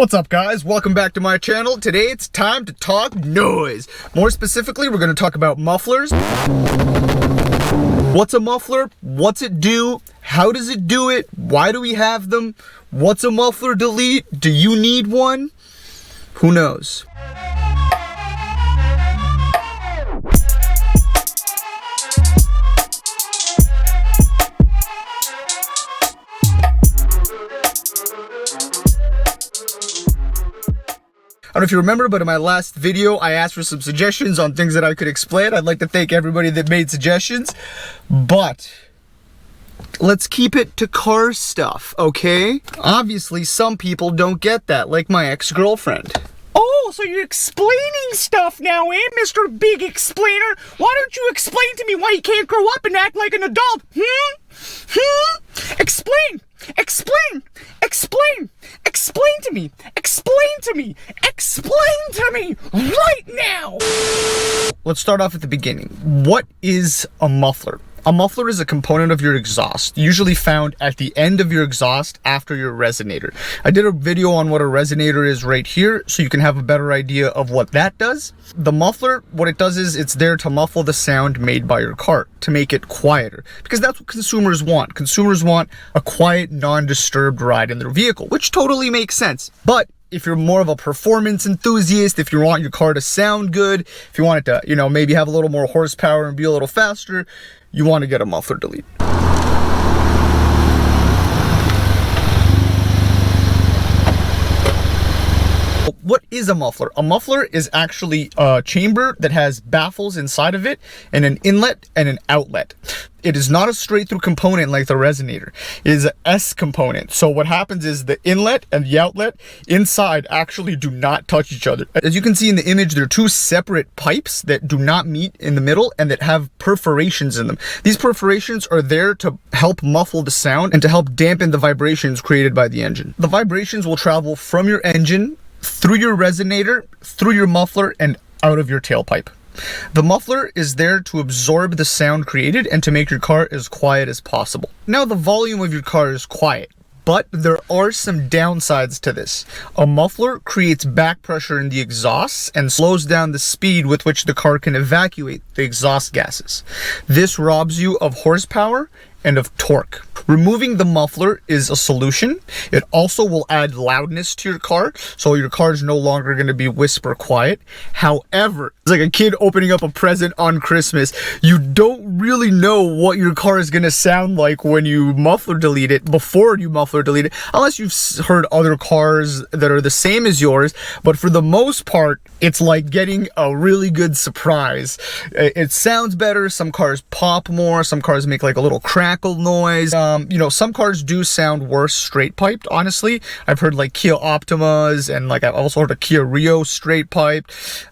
What's up, guys? Welcome back to my channel. Today it's time to talk noise. More specifically, we're going to talk about mufflers. What's a muffler? What's it do? How does it do it? Why do we have them? What's a muffler delete? Do you need one? Who knows? I don't know if you remember, but in my last video, I asked for some suggestions on things that I could explain. I'd like to thank everybody that made suggestions, but let's keep it to car stuff, okay? Obviously, some people don't get that, like my ex-girlfriend. Oh, so you're explaining stuff now, eh, Mr. Big Explainer? Why don't you explain to me why you can't grow up and act like an adult? Explain! Explain! Explain! Explain to me! Explain to me! Explain to me! Right now! Let's start off at the beginning. What is a muffler? A muffler is a component of your exhaust, usually found at the end of your exhaust after your resonator. I did a video on what a resonator is right here, so you can have a better idea of what that does. The muffler, what it does is it's there to muffle the sound made by your car, to make it quieter, because that's what consumers want. Consumers want a quiet, non-disturbed ride in their vehicle, which totally makes sense. But if you're more of a performance enthusiast, if you want your car to sound good, if you want it to, maybe have a little more horsepower and be a little faster, you want to get a muffler delete. What is a muffler? A muffler is actually a chamber that has baffles inside of it and an inlet and an outlet. It is not a straight through component like the resonator. It is an S component. So what happens is the inlet and the outlet inside actually do not touch each other. As you can see in the image, there are two separate pipes that do not meet in the middle and that have perforations in them. These perforations are there to help muffle the sound and to help dampen the vibrations created by the engine. The vibrations will travel from your engine through your resonator, through your muffler, and out of your tailpipe. The muffler is there to absorb the sound created and to make your car as quiet as possible. Now, the volume of your car is quiet, but there are some downsides to this. A muffler creates back pressure in the exhausts and slows down the speed with which the car can evacuate the exhaust gases. This robs you of horsepower and of torque. Removing the muffler is a solution. It also will add loudness to your car, so your car is no longer going to be whisper quiet. However, it's like a kid opening up a present on Christmas. You don't really know what your car is going to sound like when you muffler delete it, before you muffler delete it, unless you've heard other cars that are the same as yours. But for the most part, it's like getting a really good surprise. It sounds better. Some cars pop more. Some cars make like a little crackle noise. Some cars do sound worse straight piped, honestly. I've heard like Kia Optimas, and like I've also heard a Kia Rio straight piped.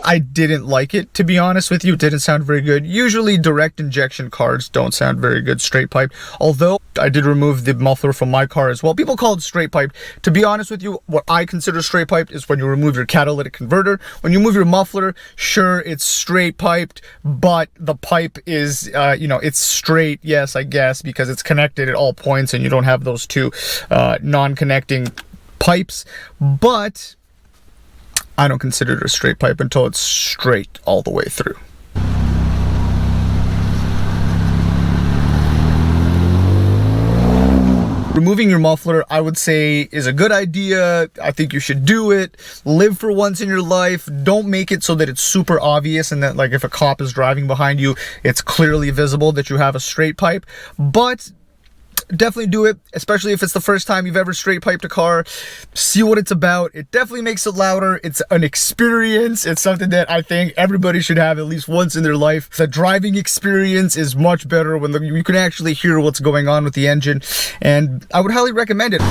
I didn't like it, to be honest with you. It didn't sound very good. Usually direct injection cars don't sound very good straight piped, although I did remove the muffler from my car as well. People call it straight piped. To be honest with you, what I consider straight piped is when you remove your catalytic converter. When you move your muffler, sure, it's straight piped, but the pipe is it's straight, yes, I guess, because it's connected at all points and you don't have those two non-connecting pipes. But I don't consider it a straight pipe until it's straight all the way through. Removing your muffler, I would say, is a good idea. I think you should do it. Live for once in your life. Don't make it so that it's super obvious and that, like, if a cop is driving behind you, it's clearly visible that you have a straight pipe. But definitely do it, especially if it's the first time you've ever straight piped a car. See what it's about. It definitely makes it louder. It's an experience. It's something that I think everybody should have at least once in their life. The driving experience is much better when you can actually hear what's going on with the engine, and I would highly recommend it.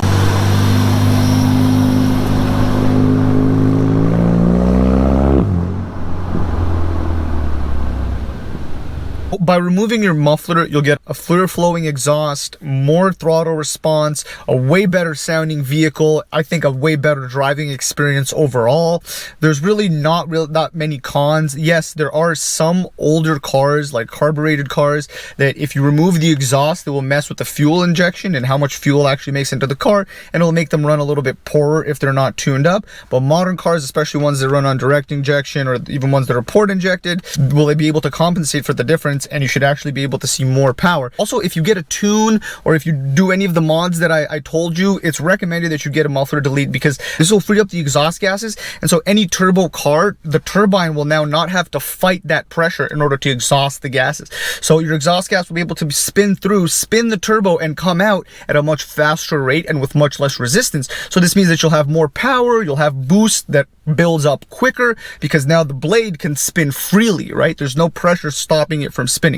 by removing your muffler, you'll get a clear flowing exhaust, more throttle response, a way better sounding vehicle. I think a way better driving experience overall. There's really not many cons. Yes, there are some older cars, like carbureted cars, that if you remove the exhaust, it will mess with the fuel injection and how much fuel actually makes into the car, and it'll make them run a little bit poorer if they're not tuned up. But modern cars, especially ones that run on direct injection or even ones that are port injected, will they be able to compensate for the difference, and you should actually be able to see more power. Also, if you get a tune or if you do any of the mods that I told you, it's recommended that you get a muffler delete, because this will free up the exhaust gases, and so any turbo car, the turbine will now not have to fight that pressure in order to exhaust the gases. So your exhaust gas will be able to spin the turbo and come out at a much faster rate and with much less resistance. So this means that you'll have more power, you'll have boost that builds up quicker, because now the blade can spin freely, right? There's no pressure stopping it from spinning.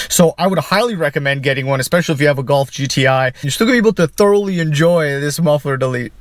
So I would highly recommend getting one, especially if you have a Golf GTI. You're still gonna be able to thoroughly enjoy this muffler delete.